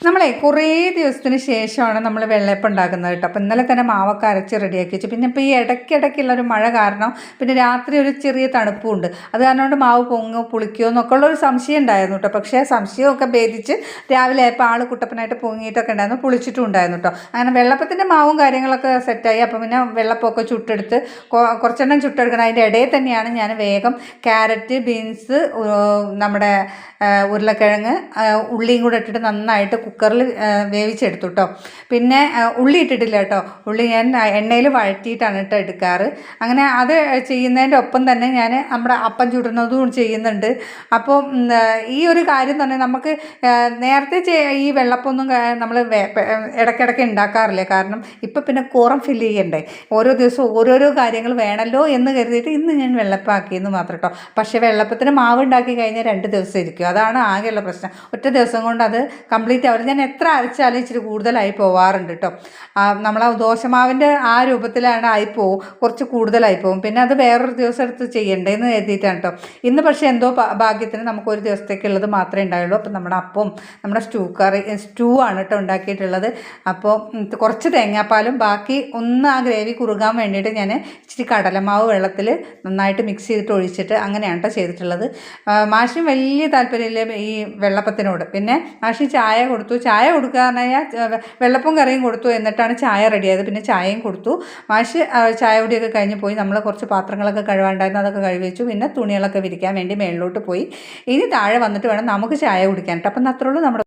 നമ്മളെ കുറേ ദിവസത്തിന് ശേഷമാണ് നമ്മൾ വെള്ളയപ്പം ഉണ്ടാക്കുന്നത് കേട്ടോ. അപ്പോൾ ഇന്നലെ തന്നെ മാവൊക്കെ അരച്ച് റെഡിയാക്കി വെച്ചു. പിന്നെ ഇപ്പോൾ ഈ ഇടയ്ക്കിടയ്ക്കുള്ള ഒരു മഴ കാരണം പിന്നെ രാത്രി ഒരു ചെറിയ തണുപ്പുണ്ട്. അത് കാരണം കൊണ്ട് മാവ് പൊങ്ങോ പുളിക്കോ എന്നൊക്കെ ഉള്ളൊരു സംശയം ഉണ്ടായിരുന്നു കേട്ടോ. പക്ഷേ സംശയമൊക്കെ ഭേദിച്ച് രാവിലെ ആയപ്പോൾ ആൾ കുട്ടപ്പനായിട്ട് പൊങ്ങിയിട്ടൊക്കെ ഉണ്ടായിരുന്നു, പുളിച്ചിട്ടും ഉണ്ടായിരുന്നു കേട്ടോ. അങ്ങനെ വെള്ളപ്പത്തിൻ്റെ മാവും കാര്യങ്ങളൊക്കെ സെറ്റായി. അപ്പോൾ പിന്നെ വെള്ളപ്പമൊക്കെ ചുട്ടെടുത്ത് കുറച്ചെണ്ണം ചുട്ടെടുക്കണം. അതിൻ്റെ ഇടയിൽ തന്നെയാണ് ഞാൻ വേഗം ക്യാരറ്റ്, ബീൻസ്, നമ്മുടെ ഉരുളക്കിഴങ്ങ്, ഉള്ളിയും കൂടെ ഇട്ടിട്ട് നന്നായിട്ട് കുക്കറിൽ വേവിച്ചെടുത്തു കേട്ടോ. പിന്നെ ഉള്ളി ഇട്ടിട്ടില്ല കേട്ടോ. ഉള്ളി ഞാൻ എണ്ണയിൽ വഴറ്റിയിട്ടാണ് കേട്ടോ എടുക്കാറ്. അങ്ങനെ അത് ചെയ്യുന്നതിൻ്റെ ഒപ്പം തന്നെ ഞാൻ നമ്മുടെ അപ്പം ചുടുന്നതും ചെയ്യുന്നുണ്ട്. അപ്പോൾ ഈ ഒരു കാര്യം തന്നെ നമുക്ക് നേരത്തെ ഈ വെള്ളപ്പൊന്നും നമ്മൾ ഇടയ്ക്കിടയ്ക്ക് ഉണ്ടാക്കാറില്ല. കാരണം ഇപ്പം പിന്നെ കോറം ഫില്ല് ചെയ്യണ്ടേ, ഓരോ ദിവസവും ഓരോരോ കാര്യങ്ങൾ വേണമല്ലോ എന്ന് കരുതിയിട്ട് ഇന്ന് ഞാൻ വെള്ളപ്പാക്കിയെന്ന് മാത്രം കേട്ടോ. പക്ഷേ വെള്ളപ്പത്തിന് മാവ് ഉണ്ടാക്കി കഴിഞ്ഞാൽ 2 ദിവസം ഇരിക്കും. അതാണ് ആകെയുള്ള പ്രശ്നം. ഒറ്റ ദിവസം കൊണ്ട് അത് കംപ്ലീറ്റ് ആവില്ല. ഞാൻ എത്ര അരച്ചാലും ഇച്ചിരി കൂടുതലായി പോവാറുണ്ട് കേട്ടോ. നമ്മൾ ദോശമാവിൻ്റെ ആ രൂപത്തിലാണ് ആയിപ്പോവും, കുറച്ച് കൂടുതലായി പോവും. പിന്നെ അത് വേറൊരു ദിവസം എടുത്ത് ചെയ്യണ്ടേന്ന് കരുതിയിട്ടാണ് കേട്ടോ. ഇന്ന് പക്ഷേ എന്തോ ഭാഗ്യത്തിന് നമുക്ക് ഒരു ദിവസത്തേക്കുള്ളത് മാത്രമേ ഉണ്ടായുള്ളൂ. അപ്പം നമ്മുടെ സ്റ്റൂ ആണ് കേട്ടോ ഉണ്ടാക്കിയിട്ടുള്ളത്. അപ്പോൾ കുറച്ച് തേങ്ങാപ്പാലും ബാക്കി ഒന്ന് ആ ഗ്രേവി കുറുകാൻ വേണ്ടിയിട്ട് ഞാൻ ഇച്ചിരി കടലമാവ് വെള്ളത്തിൽ നന്നായിട്ട് മിക്സ് ചെയ്തിട്ട് ഒഴിച്ചിട്ട് അങ്ങനെയാണ് കേട്ടോ ചെയ്തിട്ടുള്ളത്. മാഷിന് വലിയ താല്പര്യമില്ല ഈ വെള്ളപ്പത്തിനോട്. പിന്നെ മാഷി ചായ കൊടുത്തു. ചായ കൊടുക്കാനായാൽ വെള്ളപ്പവും കറിയും കൊടുത്തു, എന്നിട്ടാണ് ചായ റെഡിയായത്. പിന്നെ ചായയും കൊടുത്തു. മാഷ് ചായ കുടിയൊക്കെ കഴിഞ്ഞ് പോയി. നമ്മൾ കുറച്ച് പാത്രങ്ങളൊക്കെ കഴുകാണ്ടായിരുന്നു, അതൊക്കെ കഴുകി വെച്ചു. പിന്നെ തുണികളൊക്കെ വിരിക്കാൻ വേണ്ടി മേളിലോട്ട് പോയി. ഇനി താഴെ വന്നിട്ട് വേണം നമുക്ക് ചായ കുടിക്കാൻ കേട്ടോ. അപ്പം അത്രയുള്ളൂ നമ്മുടെ